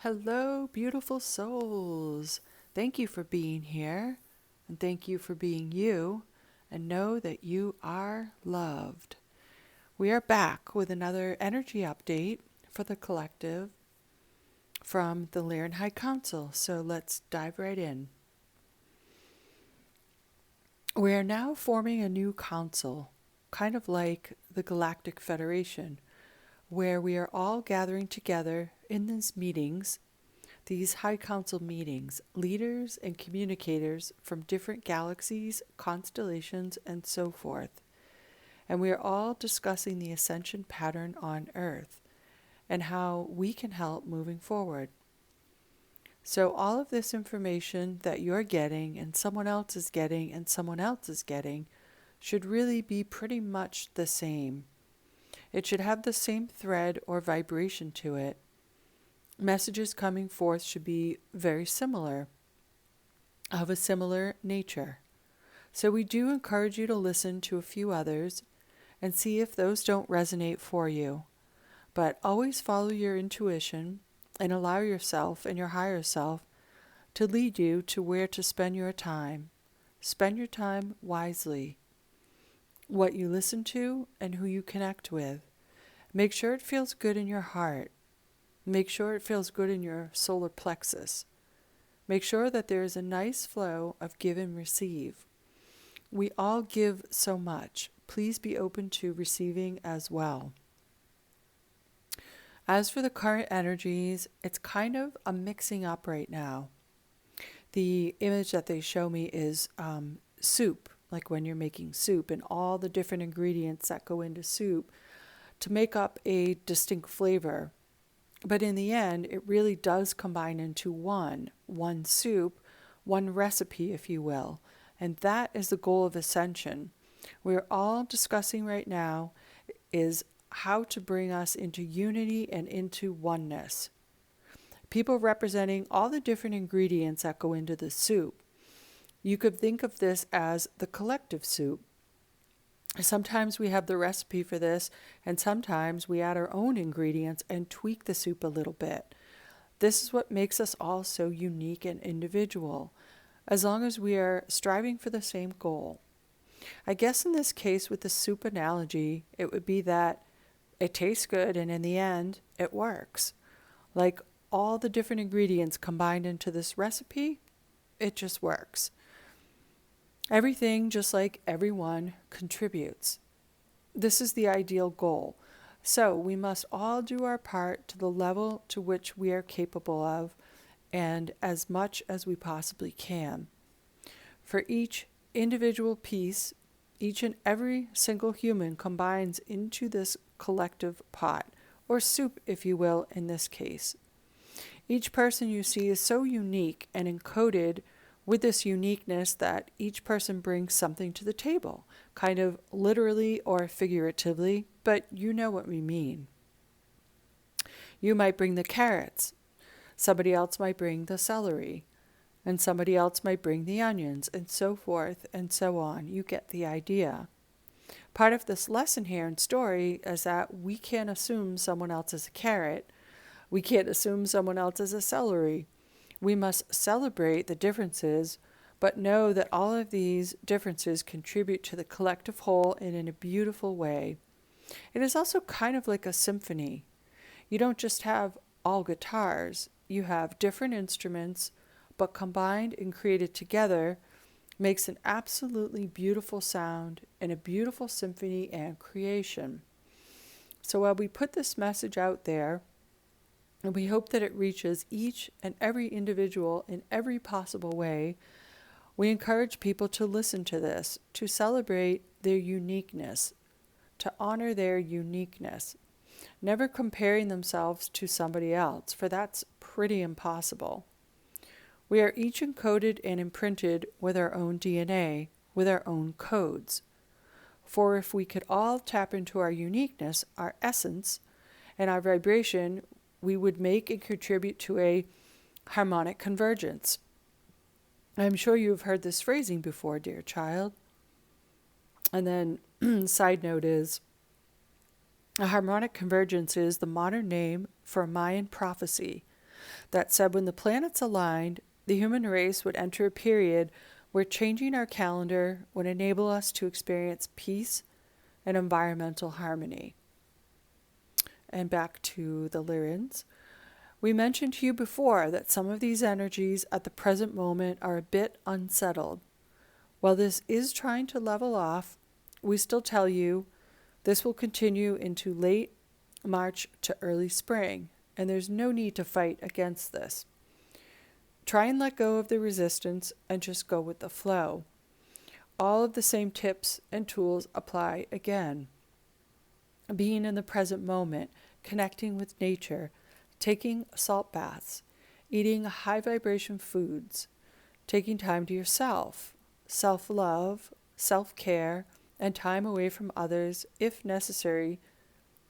Hello, beautiful souls. Thank you for being here, and thank you for being you, and know that you are loved. We are back with another energy update for the collective from the Lyran High Council, so let's dive right in. We are now forming a new council, kind of like the Galactic Federation, where we are all gathering together in these High Council meetings, leaders and communicators from different galaxies, constellations, and so forth. And we are all discussing the ascension pattern on Earth and how we can help moving forward. So, all of this information that you're getting, and someone else is getting, and someone else is getting, should really be pretty much the same. It should have the same thread or vibration to it. Messages coming forth should be very similar, of a similar nature. So we do encourage you to listen to a few others and see if those don't resonate for you. But always follow your intuition and allow yourself and your higher self to lead you to where to spend your time. Spend your time wisely. What you listen to and who you connect with. Make sure it feels good in your heart. Make sure it feels good in your solar plexus. Make sure that there is a nice flow of give and receive. We all give so much. Please be open to receiving as well. As for the current energies, it's kind of a mixing up right now. The image that they show me is soup, like when you're making soup and all the different ingredients that go into soup to make up a distinct flavor. But in the end, it really does combine into one soup, one recipe, if you will. And that is the goal of ascension. We're all discussing right now is how to bring us into unity and into oneness. People representing all the different ingredients that go into the soup. You could think of this as the collective soup. Sometimes we have the recipe for this, and sometimes we add our own ingredients and tweak the soup a little bit. This is what makes us all so unique and individual, as long as we are striving for the same goal. I guess in this case, with the soup analogy, it would be that it tastes good and in the end, it works. Like all the different ingredients combined into this recipe, it just works. Everything, just like everyone, contributes. This is the ideal goal. So we must all do our part to the level to which we are capable of, and as much as we possibly can. For each individual piece, each and every single human combines into this collective pot, or soup, if you will, in this case. Each person you see is so unique and encoded with this uniqueness that each person brings something to the table, kind of literally or figuratively, but you know what we mean. You might bring the carrots, somebody else might bring the celery, and somebody else might bring the onions, and so forth and so on. You get the idea. Part of this lesson here and story is that we can't assume someone else is a carrot. We can't assume someone else is a celery. We must celebrate the differences, but know that all of these differences contribute to the collective whole and in a beautiful way. It is also kind of like a symphony. You don't just have all guitars. You have different instruments, but combined and created together makes an absolutely beautiful sound and a beautiful symphony and creation. So while we put this message out there, and we hope that it reaches each and every individual in every possible way, we encourage people to listen to this, to celebrate their uniqueness, to honor their uniqueness, never comparing themselves to somebody else, for that's pretty impossible. We are each encoded and imprinted with our own DNA, with our own codes. For if we could all tap into our uniqueness, our essence, and our vibration, we would make and contribute to a harmonic convergence. I'm sure you've heard this phrasing before, dear child. And then, side note is, a harmonic convergence is the modern name for Mayan prophecy that said when the planets aligned, the human race would enter a period where changing our calendar would enable us to experience peace and environmental harmony. And back to the Lyrans. We mentioned to you before that some of these energies at the present moment are a bit unsettled. While this is trying to level off, we still tell you this will continue into late March to early spring, and there's no need to fight against this. Try and let go of the resistance and just go with the flow. All of the same tips and tools apply again. Being in the present moment, connecting with nature, taking salt baths, eating high vibration foods, taking time to yourself, self-love, self-care, and time away from others if necessary,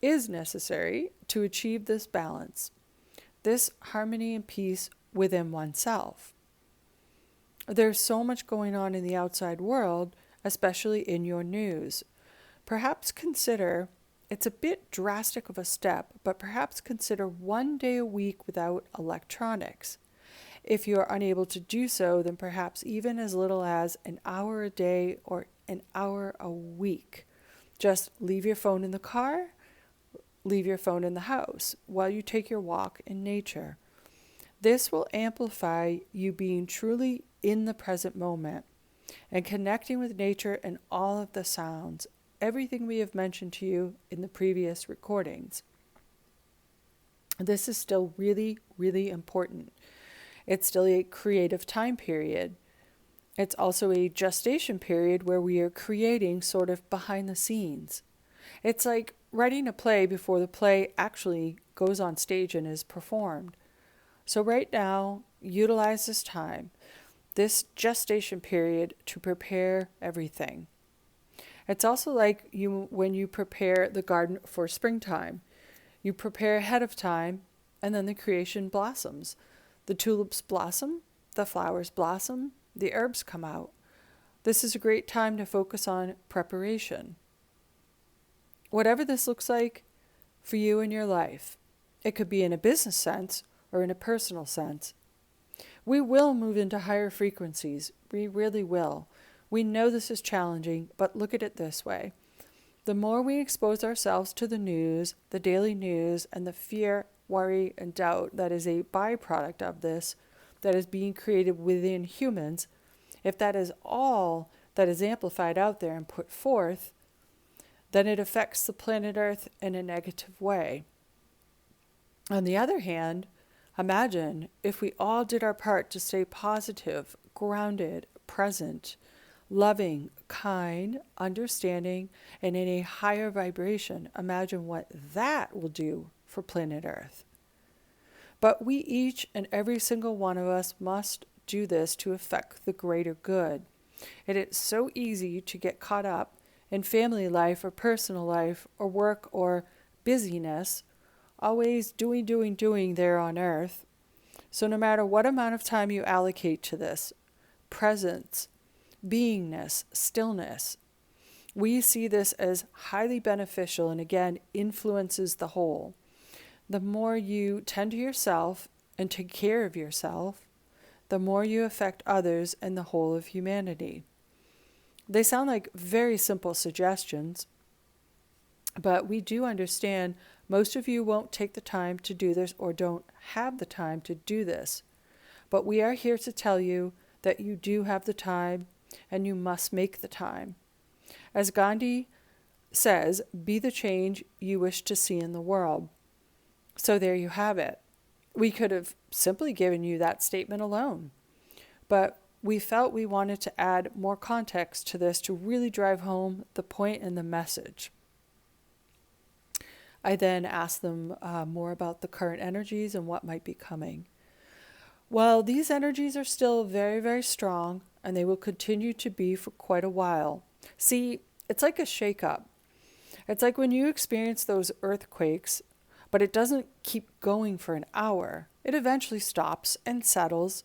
is necessary to achieve this balance, this harmony and peace within oneself. There's so much going on in the outside world, especially in your news. Perhaps consider, it's a bit drastic of a step, but perhaps consider 1 day a week without electronics. If you are unable to do so, then perhaps even as little as an hour a day or an hour a week. Just leave your phone in the car, leave your phone in the house while you take your walk in nature. This will amplify you being truly in the present moment and connecting with nature and all of the sounds, everything we have mentioned to you in the previous recordings. This is still really, really important. It's still a creative time period. It's also a gestation period where we are creating sort of behind the scenes. It's like writing a play before the play actually goes on stage and is performed. So right now, utilize this time, this gestation period, to prepare everything. It's also like when you prepare the garden for springtime. You prepare ahead of time, and then the creation blossoms. The tulips blossom, the flowers blossom, the herbs come out. This is a great time to focus on preparation. Whatever this looks like for you in your life, it could be in a business sense or in a personal sense. We will move into higher frequencies. We really will. We know this is challenging, but look at it this way. The more we expose ourselves to the news, the daily news, and the fear, worry, and doubt that is a byproduct of this, that is being created within humans, if that is all that is amplified out there and put forth, then it affects the planet Earth in a negative way. On the other hand, imagine if we all did our part to stay positive, grounded, present, loving, kind, understanding, and in a higher vibration. Imagine what that will do for planet Earth. But we each and every single one of us must do this to affect the greater good. It is so easy to get caught up in family life or personal life or work or busyness, always doing there on Earth. So no matter what amount of time you allocate to this, presence, beingness, stillness, we see this as highly beneficial and again influences the whole. The more you tend to yourself and take care of yourself, the more you affect others and the whole of humanity. They sound like very simple suggestions, but we do understand most of you won't take the time to do this or don't have the time to do this. But we are here to tell you that you do have the time and you must make the time. As Gandhi says, be the change you wish to see in the world. So there you have it. We could have simply given you that statement alone, but we felt we wanted to add more context to this to really drive home the point and the message. I then asked them more about the current energies and what might be coming. Well, these energies are still very, very strong, and they will continue to be for quite a while. See, it's like a shake-up. It's like when you experience those earthquakes, but it doesn't keep going for an hour. It eventually stops and settles.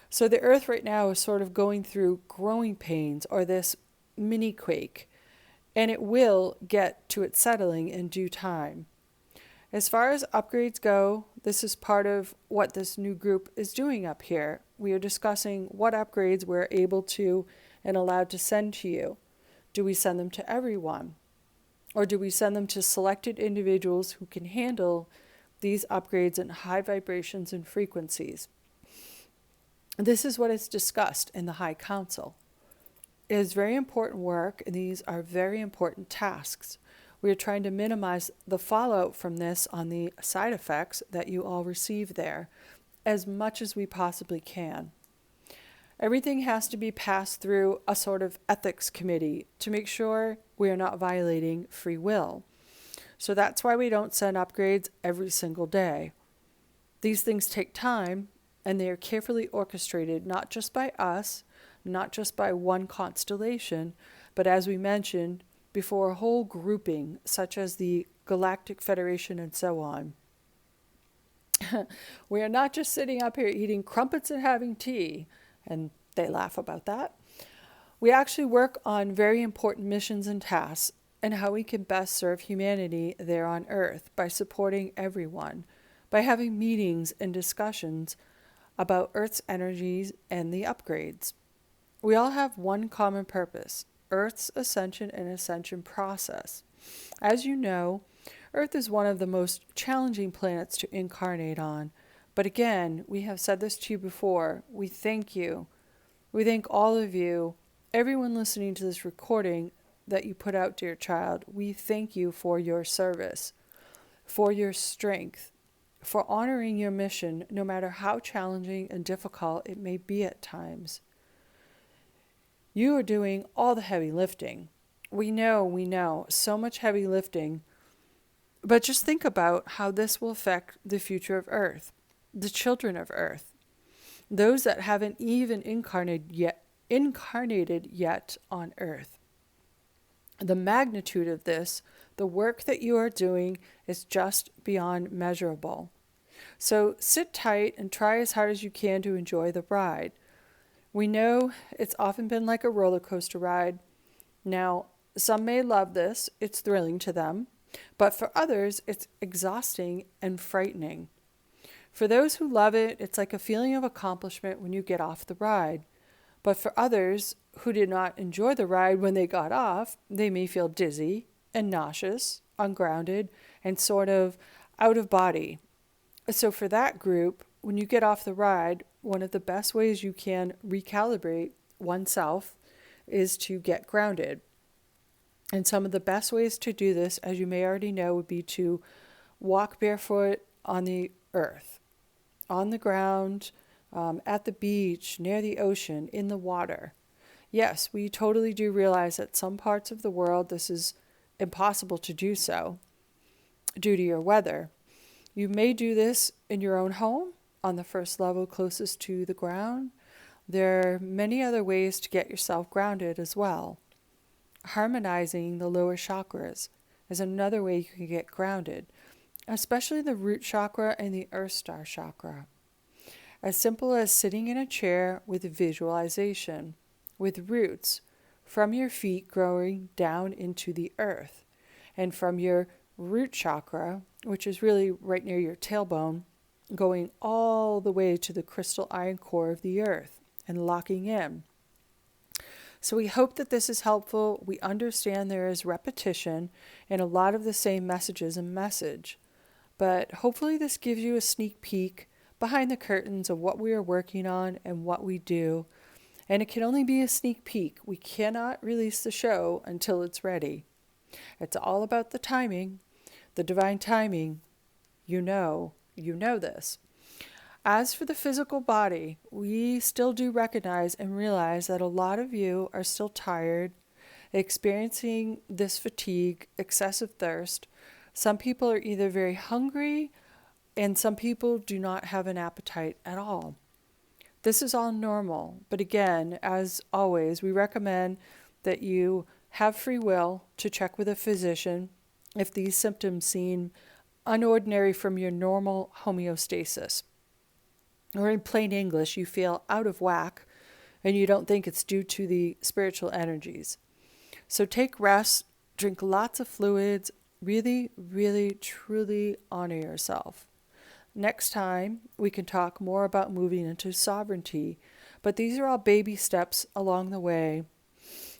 So the earth right now is sort of going through growing pains or this mini quake, and it will get to its settling in due time. As far as upgrades go, This is part of what this new group is doing up here. We are discussing what upgrades we're able to and allowed to send to you. Do we send them to everyone? Or do we send them to selected individuals who can handle these upgrades in high vibrations and frequencies? This is what is discussed in the High Council. It is very important work, and these are very important tasks. We are trying to minimize the fallout from this on the side effects that you all receive there as much as we possibly can. Everything has to be passed through a sort of ethics committee to make sure we are not violating free will. So that's why we don't send upgrades every single day. These things take time, and they are carefully orchestrated not just by us, not just by one constellation, but as we mentioned, before a whole grouping such as the Galactic Federation and so on. We are not just sitting up here eating crumpets and having tea, and they laugh about that. We actually work on very important missions and tasks and how we can best serve humanity there on Earth by supporting everyone, by having meetings and discussions about Earth's energies and the upgrades. We all have one common purpose: Earth's ascension and ascension process. As you know, Earth is one of the most challenging planets to incarnate on. But again, we have said this to you before. We thank you. We thank all of you, everyone listening to this recording that you put out, dear child. We thank you for your service, for your strength, for honoring your mission, no matter how challenging and difficult it may be at times. You are doing all the heavy lifting. We know, so much heavy lifting. But just think about how this will affect the future of Earth, the children of Earth, those that haven't even incarnated yet on Earth. The magnitude of this, the work that you are doing, is just beyond measurable. So sit tight and try as hard as you can to enjoy the ride. We know it's often been like a roller coaster ride. Now, some may love this, it's thrilling to them, but for others, it's exhausting and frightening. For those who love it, it's like a feeling of accomplishment when you get off the ride. But for others who did not enjoy the ride when they got off, they may feel dizzy and nauseous, ungrounded, and sort of out of body. So for that group, when you get off the ride, one of the best ways you can recalibrate oneself is to get grounded. And some of the best ways to do this, as you may already know, would be to walk barefoot on the earth, on the ground, at the beach, near the ocean, in the water. Yes, we totally do realize that some parts of the world this is impossible to do so due to your weather. You may do this in your own home, on the first level closest to the ground. There are many other ways to get yourself grounded as well. Harmonizing the lower chakras is another way you can get grounded, especially the root chakra and the earth star chakra. As simple as sitting in a chair with visualization, with roots from your feet growing down into the earth, and from your root chakra, which is really right near your tailbone, going all the way to the crystal iron core of the earth and locking in. So we hope that this is helpful. We understand there is repetition and a lot of the same messages and message. But hopefully this gives you a sneak peek behind the curtains of what we are working on and what we do. And it can only be a sneak peek. We cannot release the show until it's ready. It's all about the timing, the divine timing. You know this. As for the physical body, we still do recognize and realize that a lot of you are still tired, experiencing this fatigue, excessive thirst. Some people are either very hungry, and some people do not have an appetite at all. This is all normal, but again, as always, we recommend that you have free will to check with a physician if these symptoms seem unordinary from your normal homeostasis. Or in plain English, you feel out of whack and you don't think it's due to the spiritual energies. So take rest, drink lots of fluids, really, really, truly honor yourself. Next time, we can talk more about moving into sovereignty, but these are all baby steps along the way.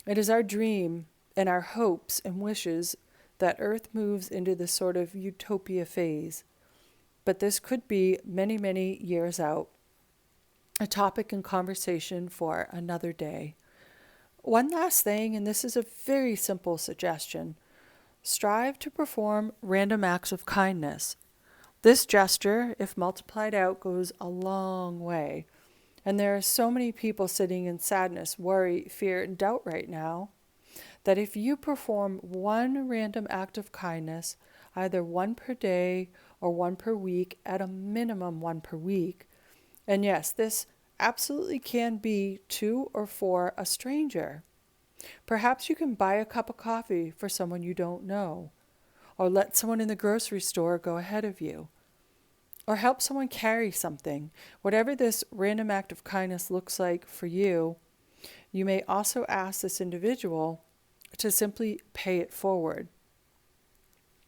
It is our dream and our hopes and wishes that Earth moves into this sort of utopia phase. But this could be many, many years out. A topic and conversation for another day. One last thing, and this is a very simple suggestion. Strive to perform random acts of kindness. This gesture, if multiplied out, goes a long way. And there are so many people sitting in sadness, worry, fear, and doubt right now, that if you perform one random act of kindness, either one per day or one per week, at a minimum one per week, and yes, this absolutely can be to or for a stranger. Perhaps you can buy a cup of coffee for someone you don't know, or let someone in the grocery store go ahead of you, or help someone carry something. Whatever this random act of kindness looks like for you, you may also ask this individual to simply pay it forward.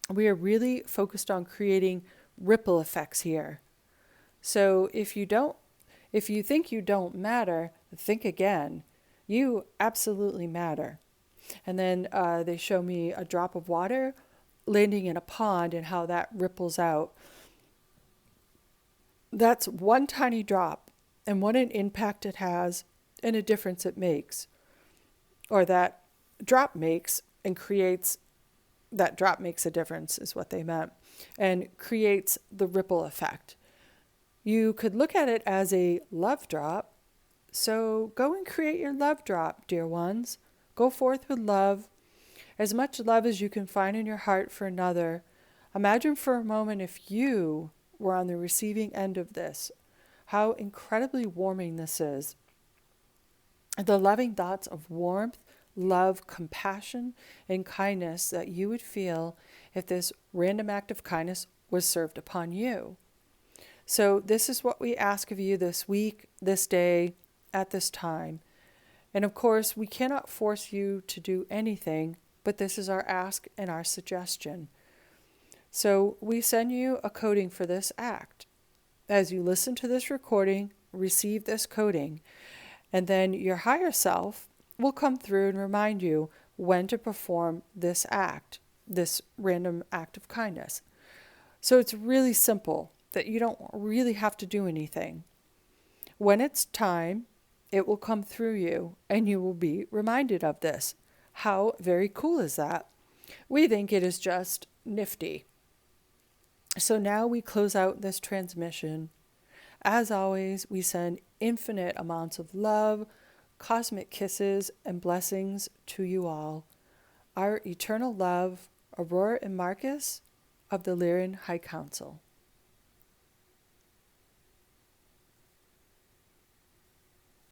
We are really focused on creating ripple effects here. So if you think you don't matter, think again. You absolutely matter. And then they show me a drop of water landing in a pond and how that ripples out. That's one tiny drop, and what an impact it has and a difference it makes. Or that drop makes and creates, that drop makes a difference is what they meant, and creates the ripple effect. You could look at it as a love drop. So go and create your love drop, dear ones. Go forth with love, as much love as you can find in your heart for another. Imagine for a moment if you were on the receiving end of this, how incredibly warming this is. The loving thoughts of warmth, love, compassion, and kindness that you would feel if this random act of kindness was served upon you. So this is what we ask of you this week, this day, at this time. And of course, we cannot force you to do anything, but this is our ask and our suggestion. So we send you a coding for this act. As you listen to this recording, receive this coding, and then your higher self will come through and remind you when to perform this act, this random act of kindness. So it's really simple, that you don't really have to do anything. When it's time, it will come through you and you will be reminded of this. How very cool is that? We think it is just nifty. So now we close out this transmission. As always, we send infinite amounts of love, cosmic kisses, and blessings to you all. Our eternal love, Aurora and Marcus of the Lyran High Council.